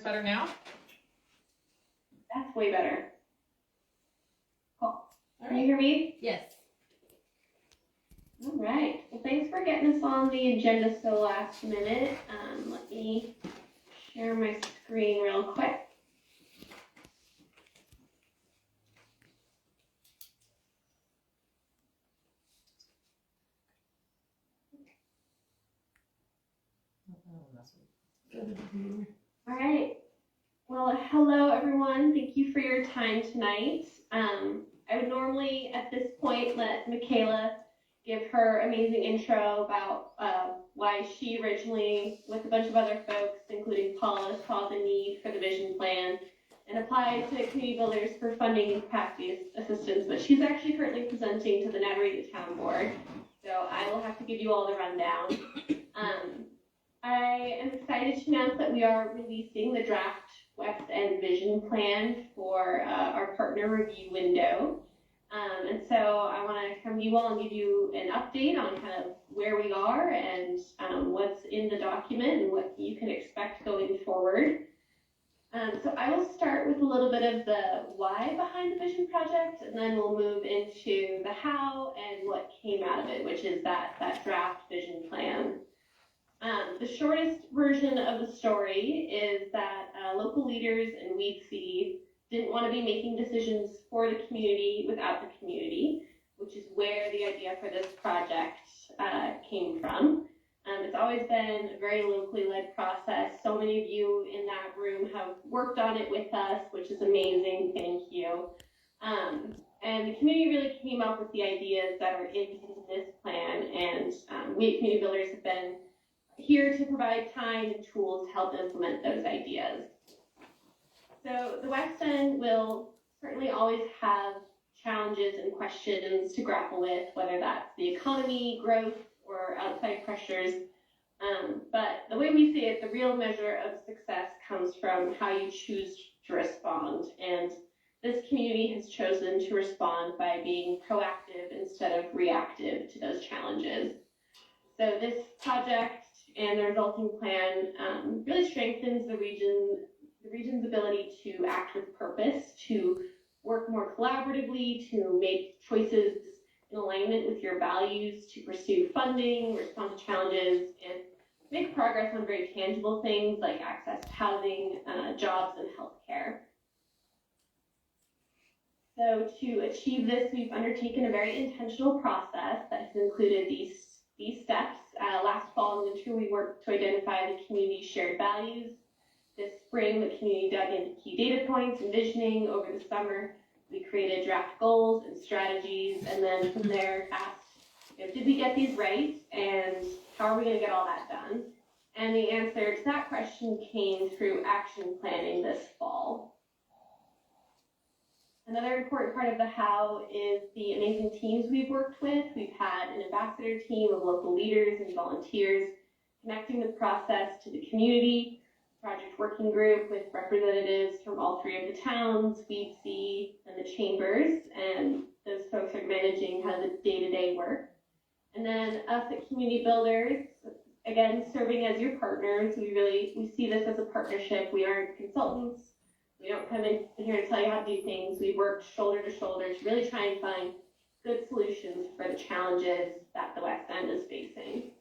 better now? That's way better. Cool. All Can you right. hear me? Yes. All right. Well, thanks for getting us on the agenda so last minute. Let me share my screen real quick. All right. Well, hello, everyone. Thank you for your time tonight. I would normally, at this point, let Michaela give her amazing intro about why she originally, with a bunch of other folks, including Paula, saw the need for the vision plan and applied to community builders for funding and capacity assistance. But she's actually currently presenting to the Navarrete Town Board, so I will have to give you all the rundown. I am excited to announce that we are releasing the draft West End Vision Plan for our partner review window. And so I want to come to you all and give you an update on kind of where we are and what's in the document and what you can expect going forward. So I will start with a little bit of the why behind the Vision Project, and then we'll move into the how and what came out of it, which is that draft Vision Plan. The shortest version of the story is that local leaders in Weed City didn't want to be making decisions for the community without the community, which is where the idea for this project came from. It's always been a very locally led process. So many of you in that room have worked on it with us, which is amazing. Thank you. And the community really came up with the ideas that are in this plan, and we community builders have been here to provide time and tools to help implement those ideas. So the West End will certainly always have challenges and questions to grapple with, whether that's the economy, growth, or outside pressures. But the way we see it, the real measure of success comes from how you choose to respond. And this community has chosen to respond by being proactive instead of reactive to those challenges. So this project and the resulting plan really strengthens the region's ability to act with purpose, to work more collaboratively, to make choices in alignment with your values, to pursue funding, respond to challenges, and make progress on very tangible things like access to housing, jobs, and healthcare. So to achieve this, we've undertaken a very intentional process that has included these steps. Last fall and winter, we worked to identify the community's shared values. This spring, the community dug into key data points and visioning. Over the summer, we created draft goals and strategies, and then from there asked, did we get these right, and how are we going to get all that done? And the answer to that question came through action planning this fall. Another important part of the how is the amazing teams we've worked with. We've had an ambassador team of local leaders and volunteers connecting the process to the community, project working group with representatives from all three of the towns, WeedC, and the chambers, and those folks are managing kind of the day-to-day work. And then us at Community Builders, again, serving as your partners. We see this as a partnership. We aren't consultants. We don't come in here to tell you how to do things. We work shoulder to shoulder to really try and find good solutions for the challenges that the West End is facing.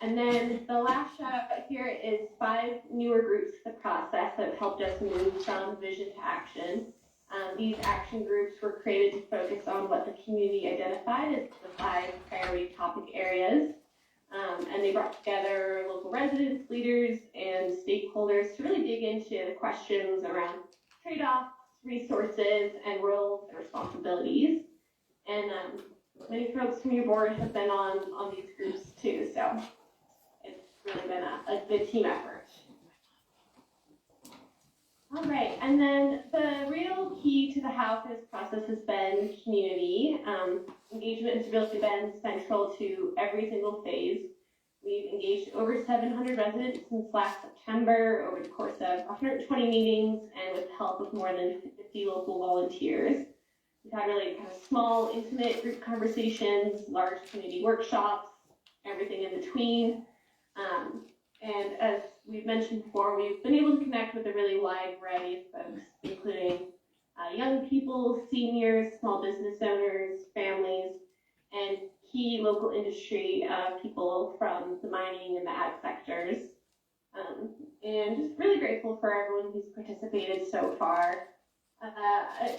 And then the last shout out here is 5 newer groups to the process that have helped us move from vision to action. These action groups were created to focus on what the community identified as the 5 priority topic areas. And they brought together local residents, leaders, and stakeholders to really dig into the questions around trade-offs, resources, and roles and responsibilities. And many folks from your board have been on these groups too, so it's really been a good team effort. All right, and then the real key to the how for this process has been community. Engagement has really been central to every single phase. We've engaged over 700 residents since last September over the course of 120 meetings and with the help of more than 50 local volunteers. We've had really kind of small, intimate group conversations, large community workshops, everything in between. And as we've mentioned before, we've been able to connect with a really wide variety of folks, including young people, seniors, small business owners, families, and key local industry people from the mining and the ag sectors. And just really grateful for everyone who's participated so far.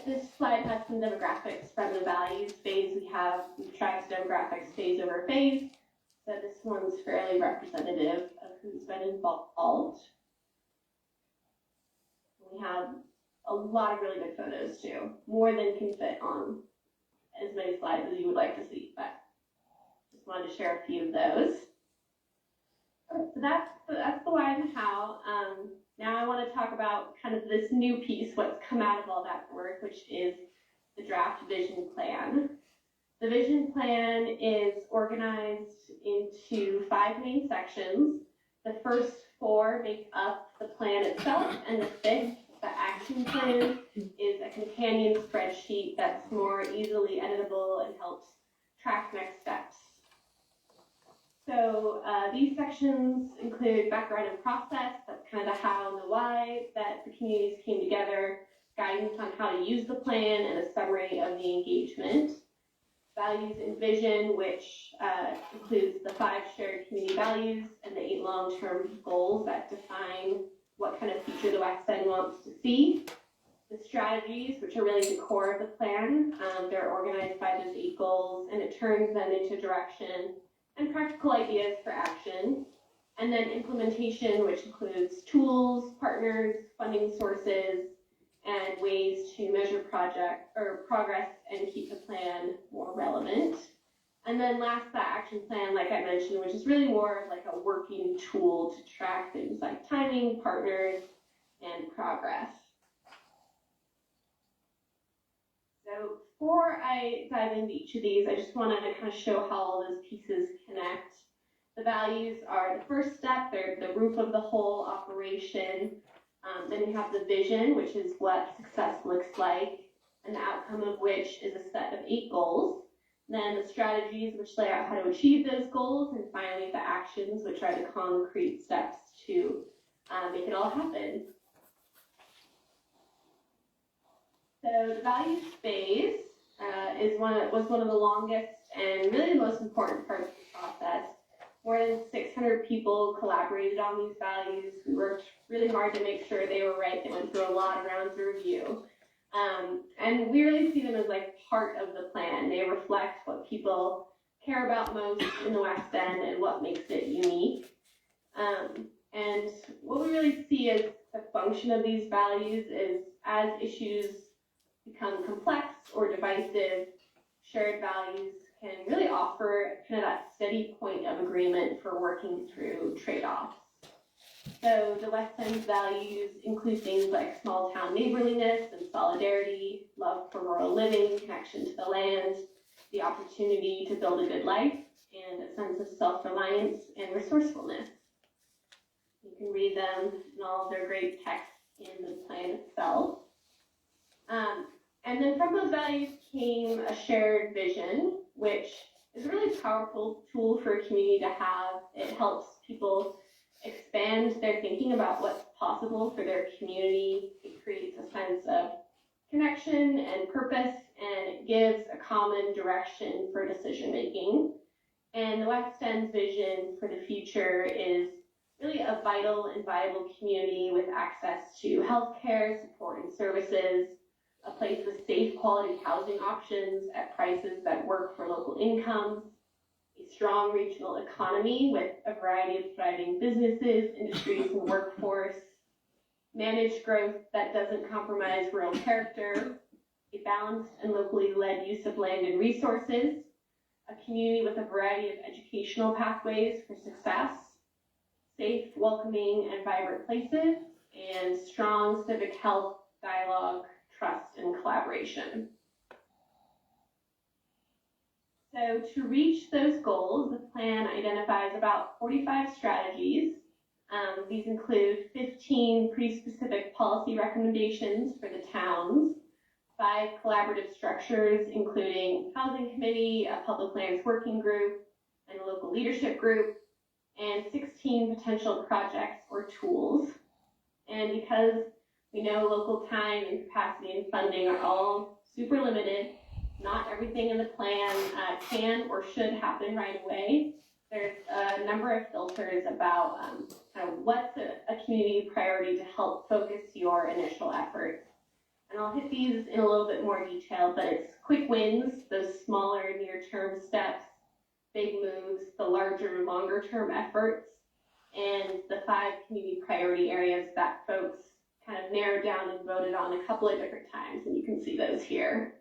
This slide has some demographics from the values phase. We've tracked demographics phase over phase. So this one's fairly representative of who's been involved. We have a lot of really good photos too, more than can fit on as many slides as you would like to see, but just wanted to share a few of those. So that's the why and the how. Now I want to talk about kind of this new piece, what's come out of all that work, which is the draft vision plan. The vision plan is organized into 5 main sections. The first 4 make up the plan itself, and the 5th, the action plan, is a companion spreadsheet that's more easily editable and helps track next steps. So these sections include background and process, that's kind of the how and the why that the communities came together, guidance on how to use the plan, and a summary of the engagement. Values and vision, which includes the 5 shared community values and the 8 long-term goals that define what kind of future the West End wants to see. The strategies, which are really the core of the plan, they're organized by those 8 goals, and it turns them into direction and practical ideas for action. And then implementation, which includes tools, partners, funding sources, and ways to measure progress and keep the plan more relevant. And then last, the action plan, like I mentioned, which is really more of like a working tool to track things like timing, partners, and progress. So before I dive into each of these, I just wanted to kind of show how all those pieces connect. The values are the first step, they're the roof of the whole operation. Then you have the vision, which is what success looks like, and the outcome of which is a set of 8 goals. Then the strategies, which lay out how to achieve those goals, and finally the actions, which are the concrete steps to make it all happen. So the values phase was one of the longest and really the most important parts of the process. More than 600 people collaborated on these values. We worked really hard to make sure they were right. They went through a lot of rounds of review. And we really see them as like part of the plan. They reflect what people care about most in the West End and what makes it unique. And what we really see as the function of these values is as issues become complex or divisive, shared values can really offer kind of that steady point of agreement for working through trade-offs. So the West End's values include things like small town neighborliness and solidarity, love for rural living, connection to the land, the opportunity to build a good life, and a sense of self-reliance and resourcefulness. You can read them in all of their great text in the plan itself. And then from those values came a shared vision, which is a really powerful tool for a community to have. It helps people expand their thinking about what's possible for their community. It creates a sense of connection and purpose, and it gives a common direction for decision making. And the West End's vision for the future is really a vital and viable community with access to healthcare, support and services, a place with safe quality housing options at prices that work for local incomes, a strong regional economy with a variety of thriving businesses, industries, and workforce, managed growth that doesn't compromise rural character, a balanced and locally led use of land and resources, a community with a variety of educational pathways for success, safe, welcoming, and vibrant places, and strong civic health, dialogue, trust, and collaboration. So to reach those goals, the plan identifies about 45 strategies. These include 15 pre-specific policy recommendations for the towns, 5 collaborative structures, including housing committee, a public lands working group, and a local leadership group, and 16 potential projects or tools. And because we know local time and capacity and funding are all super limited, not everything in the plan can or should happen right away. There's a number of filters about kind of what's a community priority to help focus your initial efforts. And I'll hit these in a little bit more detail, but it's quick wins, those smaller near-term steps, big moves, the larger, longer-term efforts, and the 5 community priority areas that folks kind of narrowed down and voted on a couple of different times, and you can see those here.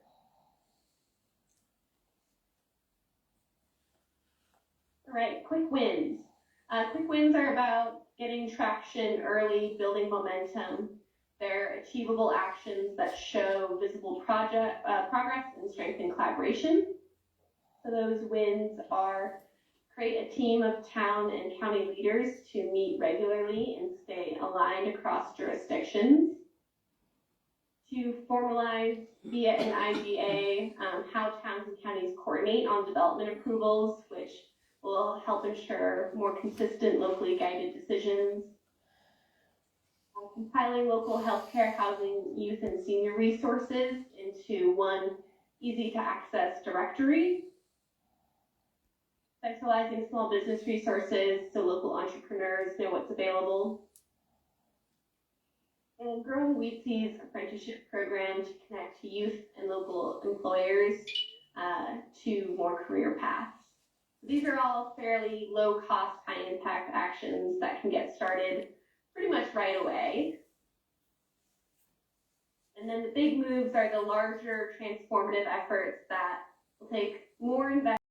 All right, quick wins. Quick wins are about getting traction early, building momentum. They're achievable actions that show visible progress and strengthen collaboration. So those wins are create a team of town and county leaders to meet regularly and stay aligned across jurisdictions. To formalize via an IGA how towns and counties coordinate on development approvals, which will help ensure more consistent, locally guided decisions. Compiling local healthcare, housing, youth, and senior resources into one easy-to-access directory. Centralizing small business resources so local entrepreneurs know what's available. And growing WEETSI's apprenticeship program to connect youth and local employers to more career paths. These are all fairly low-cost, high-impact actions that can get started pretty much right away. And then the big moves are the larger transformative efforts that will take more investment